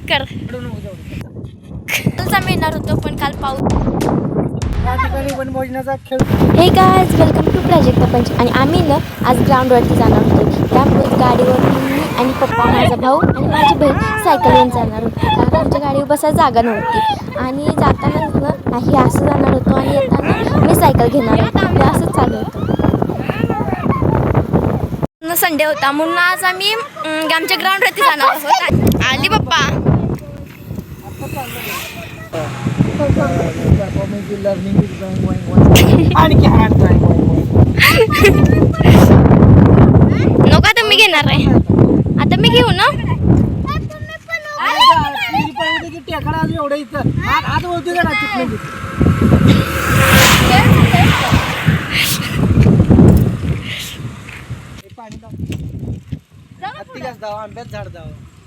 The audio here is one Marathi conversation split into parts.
कर. कालच आम्ही येणार होतो पण काल पाऊस. या ठिकाणी वनभोजनाचा खेळ. Hey guys, welcome to Prajakta पंच. आणि आम्ही ना आज ग्राउंडवरती जाणार होतो. त्यामुळे गाडीवर मी आणि पप्पा, माझा भाऊ आणि माझी बहीण सायकलवरून जाणार होती. कारण आमच्या गाडीवर बसायला जागा नव्हती. आणि जातानाच ना हे असं जाणार होतो आणि येताना मी सायकल घेणार होतो. ते असंच चालू होतं. संडे होता म्हणून आज आम्ही आमच्या ग्राउंडवरती जाणार आहोत. आली पप्पा. नको आता मी घेणार आहे. आता मी घेऊ ना.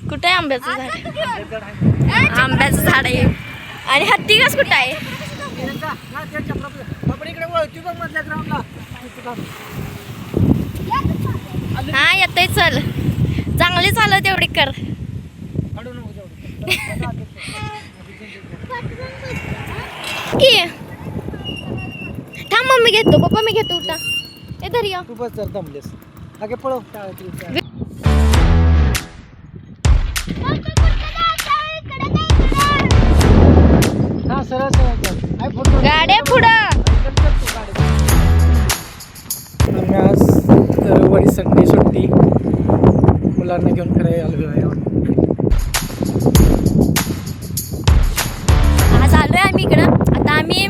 कुठे आहे आंब्याचं झाड? आंब्याचं झाड आहे. आणि हत्ती घास कुठं आहे? हा येतंय. चल चांगली चालव तेवढी कर. की थांब मम्मी घेतो. पप्पा मी घेतो. उठा हे धरिया. तू बस जर दमलेस आगे पळव. गाड्या पुढं. आम्ही आज रविवारी संडे सुट्टी मुलांना घेऊन फिरायला आलो आहे. आज आलोय आम्ही इकडं. आता आम्ही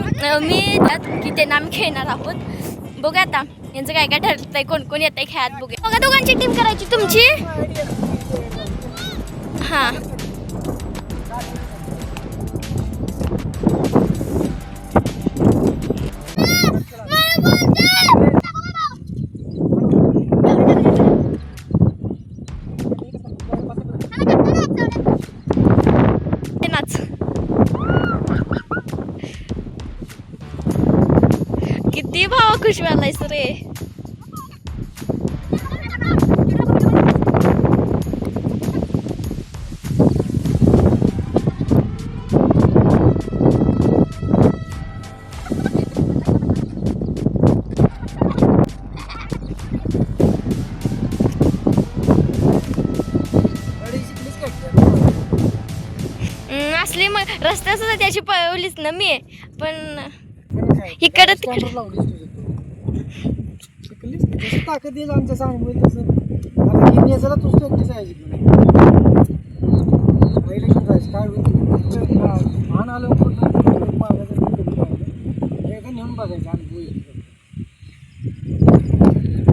की त्यांना आम्ही खेळणार आहोत. बघा आता यांचं काय काय ठरतंय. कोण कोण येत आहे खेळात बघूया. बघा दोघांची टीम करायची तुमची. हा किती भावा खुश व्हायलायस रे. असली मग रस्त्यात सुद्धा त्याची पळवलीच ना मी. पण इकडं ताकद येईल आमच्या सांगून तसं. आता किती यायला तूच तो एकटी जायची काय मान आलं नेऊन बघायचं.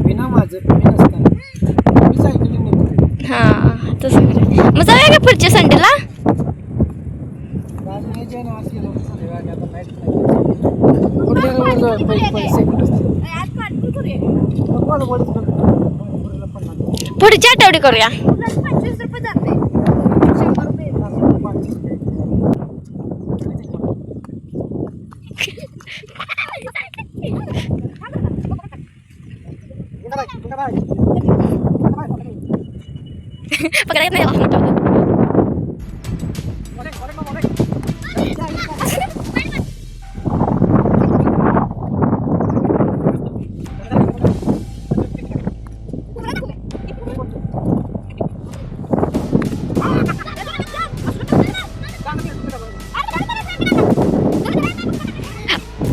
बिना माझं मी नसताना मी सायकलिंग नेतो. हा तसं मग जाऊया का पुढच्या संडेला. पुढच्या आठवडी करूया. पकडायचं नाही.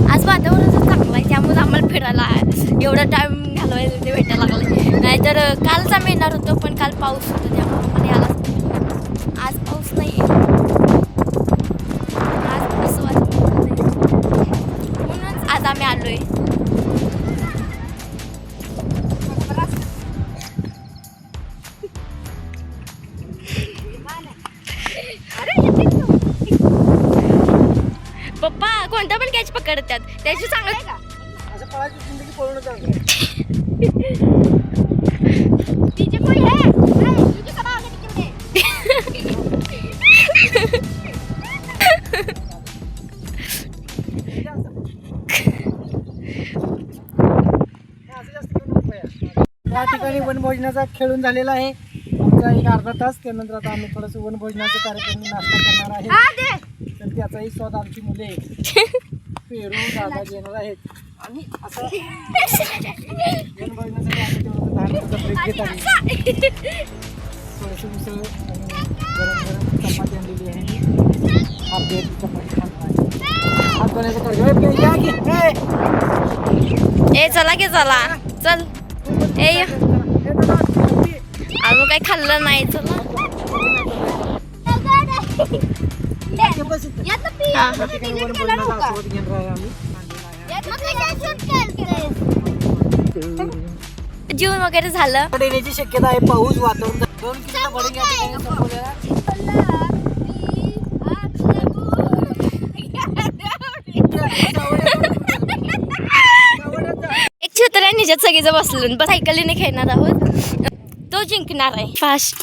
आज वातावरण चांगलं आहे त्यामुळे आम्हाला फिरायला एवढा टाइम घालवायला ते भेटायला लागलं. नाहीतर कालच आम्ही येणार होतो पण काल पाऊस होता त्यामुळे आम्हाला यायला. आज पाऊस नाही आहे. आज असं वाटतं म्हणूनच आज आम्ही आलोय. पप्पा कोणता पण कॅच पकडतात त्याची चांगलं का. असं पळायची जिंदगी पळून जाणार. तिचे कोई है तुझे सब आगे निकल या ठिकाणी वनभोजनाचा खेळून झालेला आहे. आमचा जरा एक अर्धा तास. त्यानंतर आता आम्ही थोडंसं वनभोजनाचा कार्यक्रम नाश्ता करणार आहे. तर त्याचाही स्वाद आमची मुले पेरू दादा घेणार आहेत. आणि असं वनभोजनासाठी आम्ही तेवढं लहान ब्रेक घेत आहे. थोडंसं उसळ आणि गरम गरम चपाती आणलेली आहे. अर्धी चपाती खाणार आहे. हात धुण्याचा कार्यक्रम या की ए चला की चला चल. ए अजून काही खाल्लं नाही चला. जेवण वगैरे झालं. येण्याची शक्यता आहे. पाऊस वातावरण 2 किलो बडंग या ठिकाणी संपवलेला. एक छत्र्या निजात सगळीच बसलो पण सायकलीने खेळणार आहोत. तो जिंकणार आहे फास्ट.